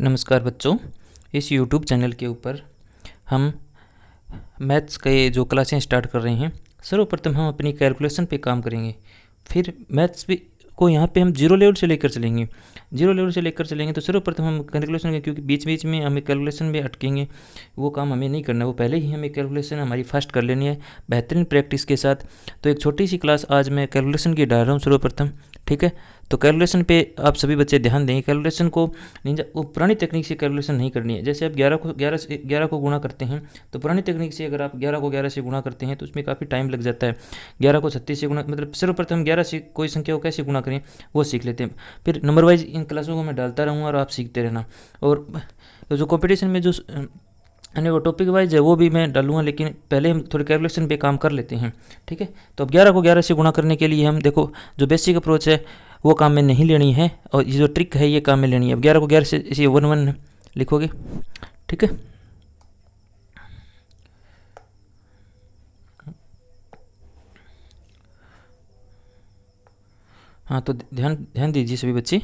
नमस्कार बच्चों, इस YouTube चैनल के ऊपर हम मैथ्स के जो क्लासें स्टार्ट कर रहे हैं। सर्वप्रथम हम अपनी कैलकुलेशन पे काम करेंगे, फिर मैथ्स भी को यहाँ पे हम जीरो लेवल से लेकर चलेंगे। तो सर्वप्रथम हम कैलकुलेशन के, क्योंकि बीच बीच में हमें कैलकुलेशन में अटकेंगे, वो काम हमें नहीं करना। वो पहले ही हमें कैलकुलेशन हमारी फास्ट कर लेनी है बेहतरीन प्रैक्टिस के साथ। तो एक छोटी सी क्लास आज मैं कैलकुलेशन की डाल रहा हूँ सर्वप्रथम, ठीक है। तो कैलकुलेशन पे आप सभी बच्चे ध्यान दें। कैलकुलेशन को वो पुरानी तकनीक से कैलकुलेशन नहीं करनी है। जैसे आप 11 को गुणा करते हैं, तो पुरानी तकनीक से अगर आप 11 को 11 से गुणा करते हैं तो उसमें काफ़ी टाइम लग जाता है। 11 को 36 से गुणा, मतलब सर्वप्रथम 11 से कोई संख्या को कैसे गुणा करें वो सीख लेते हैं। फिर नंबर वाइज इन क्लासों को मैं डालता रहूँगा और आप सीखते रहना। और जो कंपटीशन में जो वो टॉपिक वाइज है वो भी मैं डालूंगा, लेकिन पहले हम थोड़ी कैलकुलेशन पे काम कर लेते हैं, ठीक है। तो अब 11 को 11 से गुणा करने के लिए हम देखो, जो बेसिक अप्रोच है वो काम में नहीं लेनी है, और ये जो ट्रिक है ये काम में लेनी है। अब 11 को 11 से इसे 1 लिखोगे, ठीक है। हाँ, तो ध्यान दीजिए सभी बच्चे।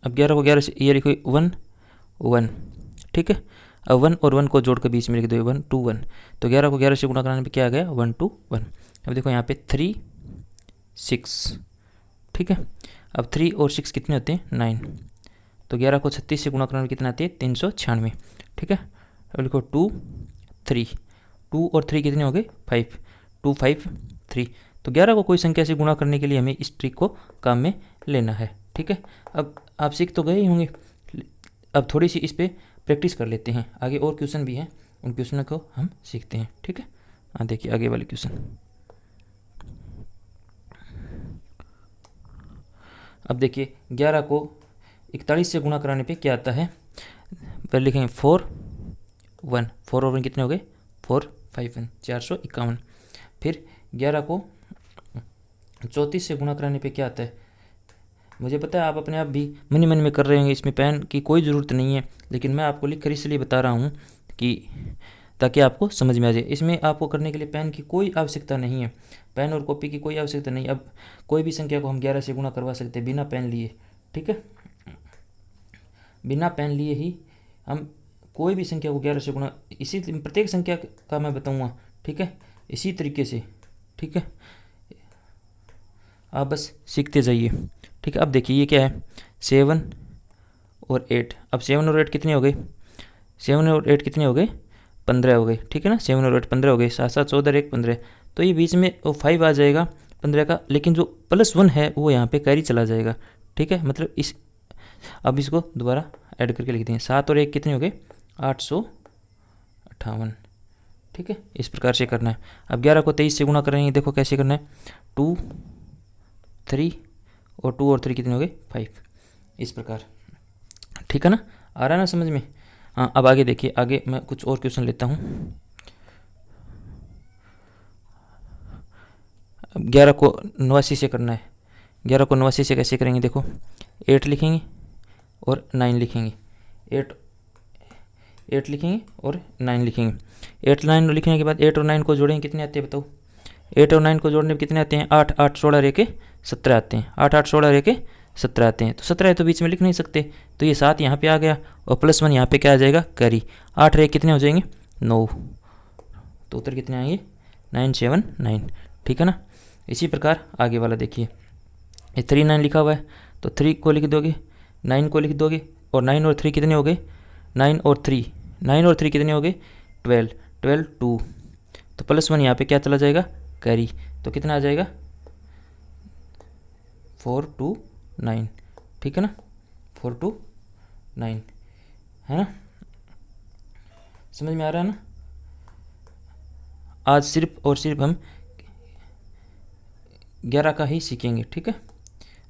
अब 11 को 11 से ये लिखो 1 1, ठीक है। अब 1 और 1 को जोड़ कर बीच में लिख दो 1 2 1। तो 11 को 11 से गुणा कराने पे क्या आ गया 1 2 1। अब देखो यहाँ पे 3 6, ठीक है। अब 3 और 6 कितने होते हैं 9। तो 11 को 36 से गुणा कराने में कितना आती है 396, ठीक है। अब लिखो 2 3, 2 और 3 कितने हो गए 5, 2 5 3। तो 11 को कोई संख्या से गुणा करने के लिए हमें इस ट्रिक को काम में लेना है, ठीक है। अब आप सीख तो गए ही होंगे, अब थोड़ी सी इस पर प्रैक्टिस कर लेते हैं। आगे और क्वेश्चन भी हैं, उन क्वेश्चनों को हम सीखते हैं, ठीक है। हाँ, देखिए आगे वाले क्वेश्चन। अब देखिए 11 को 41 से गुणा कराने पे क्या आता है। पहले लिखेंगे 4 1, 4 और 1 कितने हो गए 4 5 1, 451। फिर 11 को 34 से गुणा कराने पे क्या आता है। मुझे पता है आप अपने आप भी मन में कर रहे होंगे, इसमें पेन की कोई ज़रूरत नहीं है, लेकिन मैं आपको लिख कर इसलिए बता रहा हूँ कि ताकि आपको समझ में आ जाए। इसमें आपको करने के लिए पेन की कोई आवश्यकता नहीं है, पेन और कॉपी की कोई आवश्यकता नहीं। अब कोई भी संख्या को हम 11 से गुणा करवा सकते हैं बिना पेन लिए, ठीक है। बिना पेन लिए ही हम कोई भी संख्या को 11 से गुणा, इसी प्रत्येक संख्या का मैं बताऊँगा, ठीक है, इसी तरीके से, ठीक है। आप बस सीखते जाइए, ठीक है। अब देखिए ये क्या है 7 और 8। अब 7 और 8 कितने हो गए, 7 और 8 कितने हो गए 15 हो गए, ठीक है ना। 7 और 8 15 हो गए, 7 7 14 1 15। तो ये बीच में वो 5 आ जाएगा 15 का, लेकिन जो +1 है वो यहाँ पे कैरी चला जाएगा, ठीक है। मतलब अब इसको दोबारा ऐड करके लिख देंगे। 7 और 1 कितने हो गए 858, ठीक है। इस प्रकार से करना है। अब 11 को 23 से गुणा करेंगे, देखो कैसे करना है 2 3 और 2 और 3 कितने हो गए 5, इस प्रकार, ठीक है ना। आ रहा है ना समझ में। हाँ, अब आगे देखिए, आगे मैं कुछ और क्वेश्चन लेता हूँ। अब 11 को 89 से करना है। 11 को 89 से कैसे करेंगे, देखो 8 लिखेंगे और 9 लिखेंगे, 8 लिखेंगे और 9 लिखेंगे। 8 9 लिखने के बाद 8 और 9 को जोड़ेंगे, कितने आते हैं बताओ। 8 और 9 को जोड़ने में कितने आते हैं 8 8 16 रह के 17 आते हैं, 8 8 16 रह के 17 आते हैं। तो 17 है तो बीच में लिख नहीं सकते, तो ये 7 यहाँ पे आ गया और +1 यहाँ पे क्या आ जाएगा कैरी। 8 रह कितने हो जाएंगे 9, तो उत्तर कितने आएंगे 979, ठीक है ना। इसी प्रकार आगे वाला देखिए, ये 3 9 लिखा हुआ है, तो 3 को लिख दोगे, 9 को लिख दोगे, और 9 और 3 कितने हो गए 9 और 3 कितने हो गए 12 12 2। तो +1 यहाँ पे क्या चला जाएगा कैरी, तो कितना आ जाएगा 429, ठीक है ना, 429, है ना। समझ में आ रहा है ना। आज सिर्फ और सिर्फ हम 11 का ही सीखेंगे, ठीक है।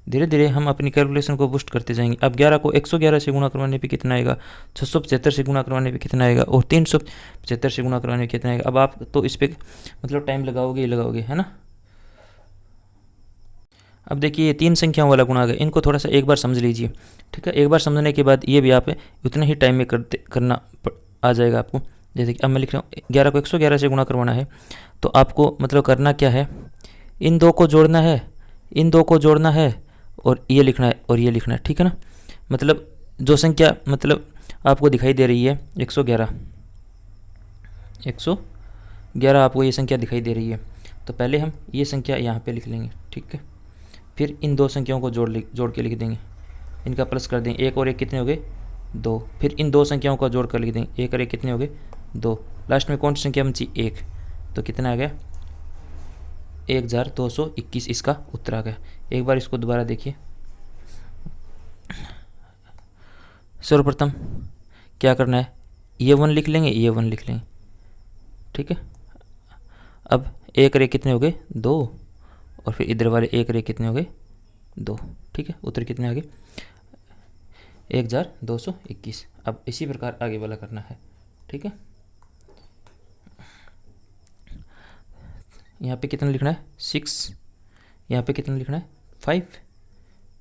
धीरे धीरे हम अपनी कैलकुलेशन को बूस्ट करते जाएंगे। अब 11 को 111 से गुणा करवाने पे कितना आएगा, 675 से गुणा करवाने पे कितना आएगा, और 375 से गुणा करवाने पे कितना आएगा। अब आप तो इस पर मतलब टाइम लगाओगे, है ना। अब देखिए ये 3 संख्याओं वाला गुणा है, इनको थोड़ा सा एक बार समझ लीजिए, ठीक है। एक बार समझने के बाद ये भी आप उतने ही टाइम में करना आ जाएगा आपको। जैसे कि अब मैं लिख रहा हूँ 11 को 111 से गुणा करवाना है, तो आपको मतलब करना क्या है, इन दो को जोड़ना है, इन दो को जोड़ना है, और ये लिखना है और ये लिखना है, ठीक है ना। मतलब जो संख्या मतलब आपको दिखाई दे रही है 111, 111 आपको ये संख्या दिखाई दे रही है, तो पहले हम ये संख्या यहाँ पे लिख लेंगे, ठीक है। फिर इन दो संख्याओं को जोड़ के लिख देंगे, इनका प्लस कर देंगे, एक और एक कितने हो गए 2। फिर इन दो संख्याओं को जोड़ कर लिख देंगे, एक और एक कितने हो गए 2। लास्ट में कौन सी संख्या बची 1, तो कितना आ गया 1221, इसका उत्तर आ गया। एक बार इसको दोबारा देखिए। सर्वप्रथम क्या करना है, ये 1 लिख लेंगे, ये 1 लिख लेंगे, ठीक है। अब एक और एक कितने हो गए 2, और फिर इधर वाले एक और एक कितने हो गए 2, ठीक है। उत्तर कितने आ गए 1221। अब इसी प्रकार आगे वाला करना है, ठीक है। यहाँ पे कितना लिखना है 6, यहाँ पे कितना लिखना है 5,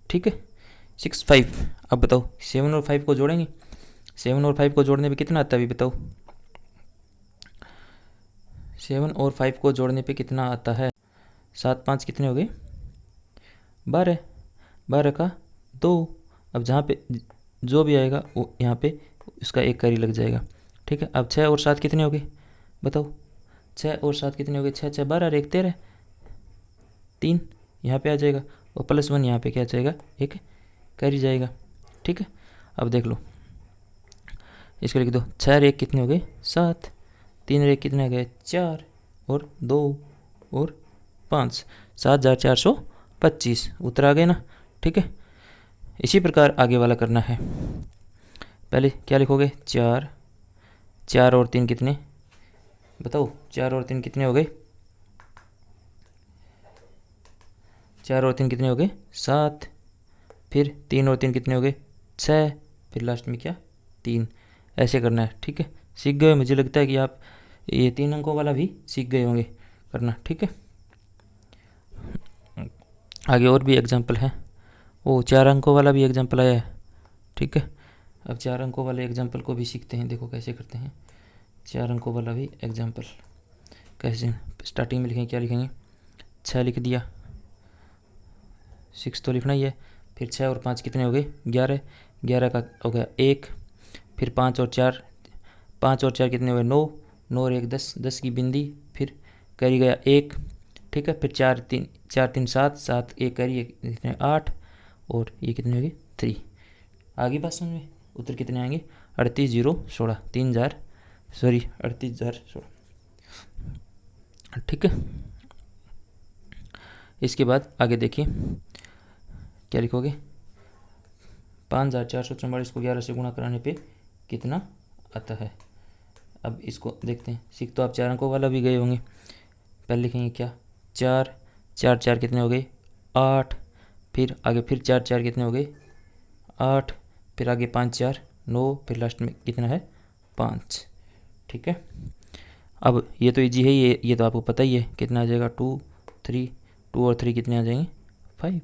ठीक है 6 5। अब बताओ 7 और 5 को जोड़ेंगे, 7 और 5 को जोड़ने पे कितना आता है अभी बताओ, 7 और 5 को जोड़ने पे कितना आता है, 7 5 कितने हो गए 12, 12 का 2। अब जहाँ पे जो भी आएगा वो यहाँ पे उसका एक कैरी लग जाएगा, ठीक है। अब 6 और 7 कितने हो गए बताओ, 6 और 7 कितने हो गए, 6 6 12 और 1 13, 3 यहाँ पे आ जाएगा, और +1 यहाँ पे क्या जाएगा एक कैरी जाएगा, ठीक है। अब देख लो, इसको लिख दो, 6 और 1 कितने हो गए 7, 3 और 1 कितने हो गए 4, और 2 और 5, 7425 उत्तर आ गए ना, ठीक है। इसी प्रकार आगे वाला करना है। पहले क्या लिखोगे 4, 4 और 3 कितने बताओ, 4 और 3 कितने हो गए, 4 और 3 कितने हो गए 7, फिर 3 और 3 कितने हो गए 6, फिर लास्ट में क्या 3। ऐसे करना है, ठीक है। सीख गए, मुझे लगता है कि आप ये 3 अंकों वाला भी सीख गए होंगे करना, ठीक है। आगे और भी एग्जाम्पल है, वो 4 अंकों वाला भी एग्जाम्पल आया है, ठीक है। अब 4 अंकों वाले एग्जाम्पल को भी सीखते हैं, देखो कैसे करते हैं 4 अंकों वाला भी एग्जाम्पल। कैसे स्टार्टिंग में लिखेंगे, क्या लिखेंगे 6 लिख दिया, 6 तो लिखना ही है। फिर 6 और 5 कितने हो गए 11, 11 का हो गया 1। फिर 5 और 4, 5 और 4 कितने हो गए 9, 9 और 1 10, 10 की बिंदी, फिर कैरी गया 1, ठीक है। फिर 4 3 7, 7 एक कैरी कितने 8, और ये कितने हो गए 3। आगे बात समझ में, उत्तर कितने आएंगे 38,016, 38,016, ठीक है। इसके बाद आगे देखिए क्या लिखोगे, 5,444 को 11 से गुणा कराने पे कितना आता है। अब इसको देखते हैं, सीख तो आप 4 अंकों वाला भी गए होंगे। पहले लिखेंगे क्या 4, 4 4 कितने हो गए 8, फिर आगे फिर 4 4 कितने हो गए 8, फिर आगे 5 4 9, फिर लास्ट में कितना है 5, ठीक है। अब ये तो इजी है, ये तो आपको पता ही है कितना आ जाएगा 2 3, 2 और 3 कितने आ जाएंगे 5।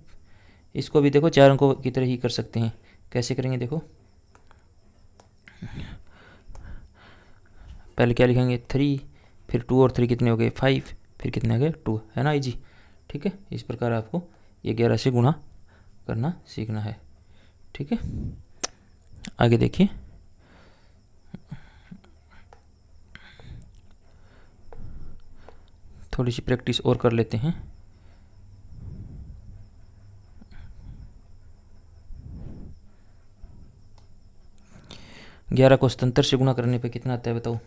इसको भी देखो 4 अंकों की तरह ही कर सकते हैं। कैसे करेंगे देखो, पहले क्या लिखेंगे 3, फिर 2 और 3 कितने हो गए 5, फिर कितने आ गए 2, है ना इजी, ठीक है। इस प्रकार आपको ये 11 से गुणा करना सीखना है, ठीक है। आगे देखिए, थोड़ी सी प्रैक्टिस और कर लेते हैं। ग्यारह को 77 से गुणा करने पे कितना आता है बताओ।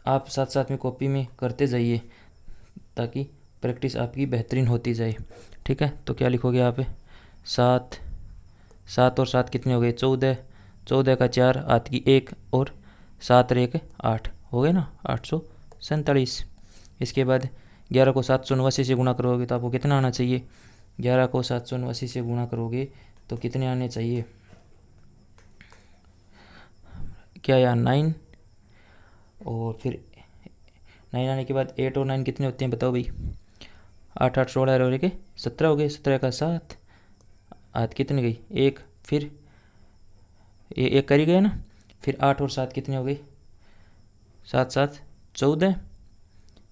आप साथ साथ में कॉपी में करते जाइए ताकि प्रैक्टिस आपकी बेहतरीन होती जाए, ठीक है। तो क्या लिखोगे आप 7, 7 और 7 कितने हो गए 14, 14 का 4 आठ की 1, और 7 और 1 8 हो गए ना 847। इसके बाद 11 को 789 से गुणा करोगे तो आपको कितना आना चाहिए, 11 को 789 से गुणा करोगे तो कितने आने चाहिए, क्या यार 9, और फिर 9 आने के बाद 8 और 9 कितने होते हैं बताओ भाई, 8 8 16 और 1 17 हो गए, 17 का 7 आठ कितने गई 1, फिर ये एक करी गया ना, फिर 8 और 7 कितने हो गए 7 7 14,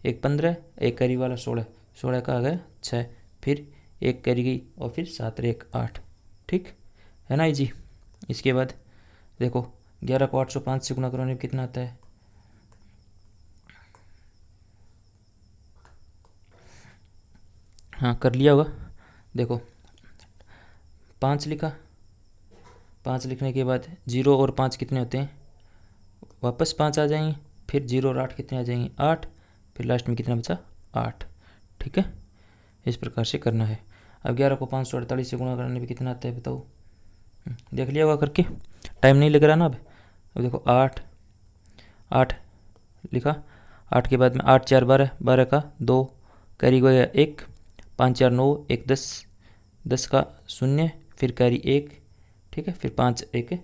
1 15, एक करी वाला 16, 16 का आ गया 6, फिर एक करी गई और फिर 7 और 1 8, ठीक है ना जी। इसके बाद देखो 11 को 805 से गुणा करने में कितना आता है, हाँ कर लिया होगा। देखो 5 लिखा, 5 लिखने के बाद 0 और 5 कितने होते हैं, वापस 5 आ जाएंगे, फिर 0 और 8 कितने आ जाएंगे, 8, फिर लास्ट में कितना बचा, 8। ठीक है, इस प्रकार से करना है। अब 11 को 548 से गुणा करने में कितना आता है बताओ, देख लिया होगा करके, टाइम नहीं लग रहा ना। अब देखो 8 लिखा, 8 के बाद में 8 4 12, 12 का 2, कैरी गया 1, 5 4 9, 1 10, 10 का 0, फिर कैरी 1। ठीक है, फिर 5 1,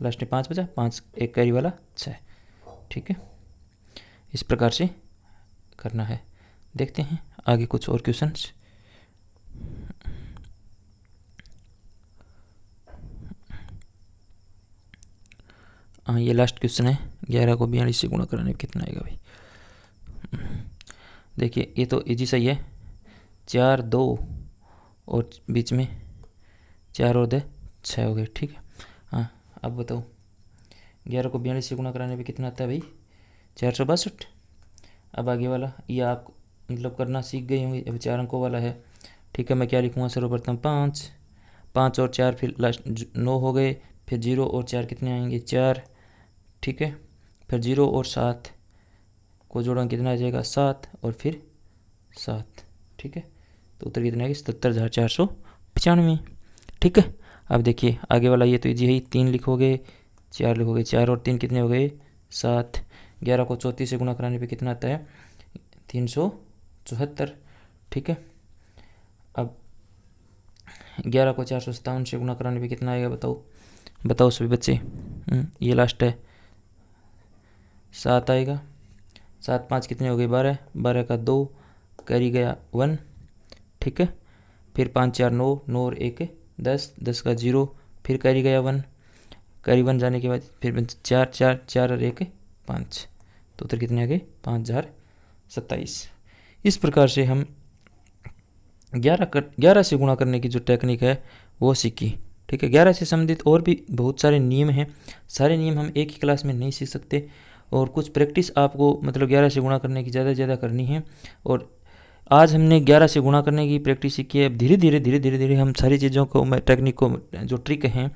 लास्ट में 5 बचा, 5 1 कैरी वाला 6। ठीक है, इस प्रकार से करना है। देखते हैं आगे कुछ और क्वेश्चंस। हाँ, ये लास्ट क्वेश्चन है, 11 को 42 से गुणा कराने में कितना आएगा भाई। देखिए ये तो इजी सही है, 4 2 और बीच में 4 और 2 6 हो गए। ठीक है, हाँ अब बताओ 11 को 42 से गुणा कराने में कितना आता है भाई, 462। अब आगे वाला ये आप मतलब करना सीख गए होंगे, अब 4 अंकों वाला है। ठीक है, मैं क्या लिखूँगा, सर्वप्रथम 5 और 4, फिर लास्ट 9 हो गए, फिर 0 और 4 कितने आएंगे, 4। ठीक है, फिर 0 और 7 को जोड़ेंगे कितना आ जाएगा, 7 और फिर 7। ठीक है, तो उत्तर कितना आएगा, 77,495। ठीक है, अब देखिए आगे वाला ये तो इजी है, 3 लिखोगे 4 लिखोगे, 4 और 3 कितने हो गए, 7। 11 को 34 से गुणा कराने पे कितना आता है, 374। ठीक है, अब 11 को 457 से गुणा कराने पे कितना आएगा बताओ सभी बच्चे। ये लास्ट है, 7 आएगा, 7 5 कितने हो गए, 12, 12 का 2, कैरी गया 1। ठीक है, फिर 5 4 9, 9 और 1 10, 10 का 0, फिर कैरी गया 1, कैरी 1 जाने के बाद फिर 4 4 4 और 1 5, तो उत्तर कितने आ गए, 5027। इस प्रकार से हम 11 से गुणा करने की जो टेक्निक है वो सीखी। ठीक है, 11 से संबंधित और भी बहुत सारे नियम हैं, सारे नियम हम एक ही क्लास में नहीं सीख सकते, और कुछ प्रैक्टिस आपको मतलब 11 से गुणा करने की ज़्यादा से ज़्यादा करनी है। और आज हमने 11 से गुणा करने की प्रैक्टिस सीखी है, अब धीरे धीरे हम सारी चीज़ों को, मैं टेक्निक को, जो ट्रिक हैं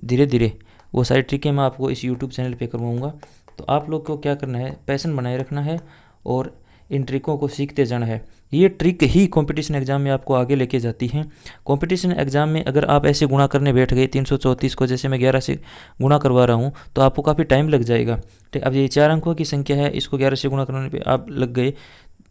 धीरे धीरे वो सारी ट्रिकें मैं आपको इस यूट्यूब चैनल पे करवाऊँगा। तो आप लोग को क्या करना है, पैशन बनाए रखना है और इन ट्रिकों को सीखते जाना है। ये ट्रिक ही कंपटीशन एग्जाम में आपको आगे लेके जाती हैं। कंपटीशन एग्जाम में अगर आप ऐसे गुणा करने बैठ गए 334 को, जैसे मैं 11 से गुणा करवा रहा हूँ, तो आपको काफ़ी टाइम लग जाएगा। ठीक, अब ये 4 अंकों की संख्या है, इसको 11 से गुणा करने पे आप लग गए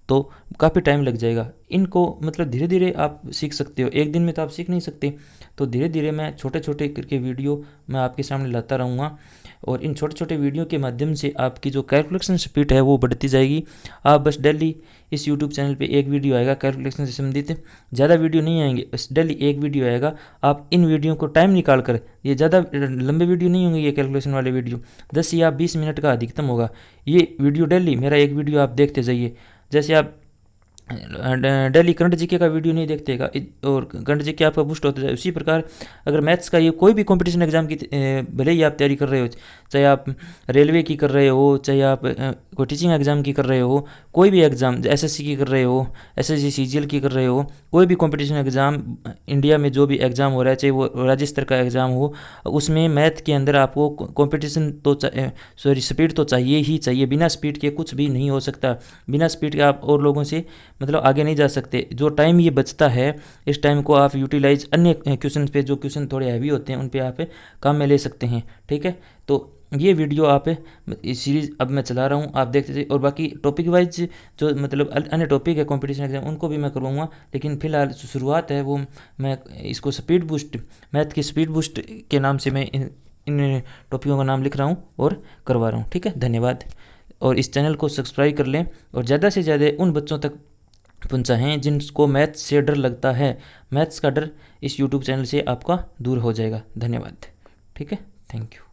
तो काफ़ी टाइम लग जाएगा। इनको मतलब धीरे धीरे आप सीख सकते हो, एक दिन में तो आप सीख नहीं सकते। तो धीरे धीरे मैं छोटे छोटे करके वीडियो मैं आपके सामने लाता रहूँगा, और इन छोटे छोटे वीडियो के माध्यम से आपकी जो कैलकुलेशन स्पीड है वो बढ़ती जाएगी। आप बस डेली इस यूट्यूब चैनल पे एक वीडियो आएगा कैलकुलेशन से संबंधित, ज़्यादा वीडियो नहीं आएंगे, बस डेली एक वीडियो आएगा। आप इन वीडियो को टाइम निकाल कर, ये ज़्यादा लंबे वीडियो नहीं होंगे, ये कैलकुलेशन वाले वीडियो 10 या 20 मिनट का अधिकतम होगा। ये वीडियो डेली मेरा एक वीडियो आप देखते जाइए। जैसे आप डेली करंट जीके का वीडियो नहीं देखतेगा और करंट जीके आपका बूस्ट होता जाए, उसी प्रकार अगर मैथ्स का ये कोई भी कंपटीशन एग्जाम की भले ही आप तैयारी कर रहे हो, चाहे आप रेलवे की कर रहे हो, चाहे आप कोई टीचिंग एग्जाम की कर रहे हो, कोई भी एग्ज़ाम एसएससी की कर रहे हो, एसएससी सीजीएल की कर रहे हो, कोई भी कंपटीशन एग्ज़ाम इंडिया में जो भी एग्ज़ाम हो रहा है, चाहे वो राज्य स्तर का एग्ज़ाम हो, उसमें मैथ के अंदर आपको कंपटीशन तो स्पीड तो चाहिए ही चाहिए। बिना स्पीड के कुछ भी नहीं हो सकता, बिना स्पीड के आप और लोगों से मतलब आगे नहीं जा सकते। जो टाइम ये बचता है, इस टाइम को आप यूटिलाइज अन्य क्वेश्चन पे, जो क्वेश्चन थोड़े हैवी होते हैं उन पे आप काम में ले सकते हैं। ठीक है, तो ये वीडियो आप इस सीरीज़ अब मैं चला रहा हूँ, आप देखते थे। और बाकी टॉपिक वाइज जो मतलब अन्य टॉपिक है कंपटीशन एग्जाम, उनको भी मैं करवाऊँगा, लेकिन फिलहाल जो शुरुआत है वो मैं इसको स्पीड बूस्ट, मैथ की स्पीड बूस्ट के नाम से मैं इन टॉपिकों का नाम लिख रहा हूँ और करवा रहा हूँ। ठीक है, धन्यवाद। और इस चैनल को सब्सक्राइब कर लें और ज़्यादा से ज़्यादा उन बच्चों तक पहुँचाएँ जिनको मैथ्स से डर लगता है। मैथ्स का डर इस यूट्यूब चैनल से आपका दूर हो जाएगा। धन्यवाद। ठीक है, थैंक यू।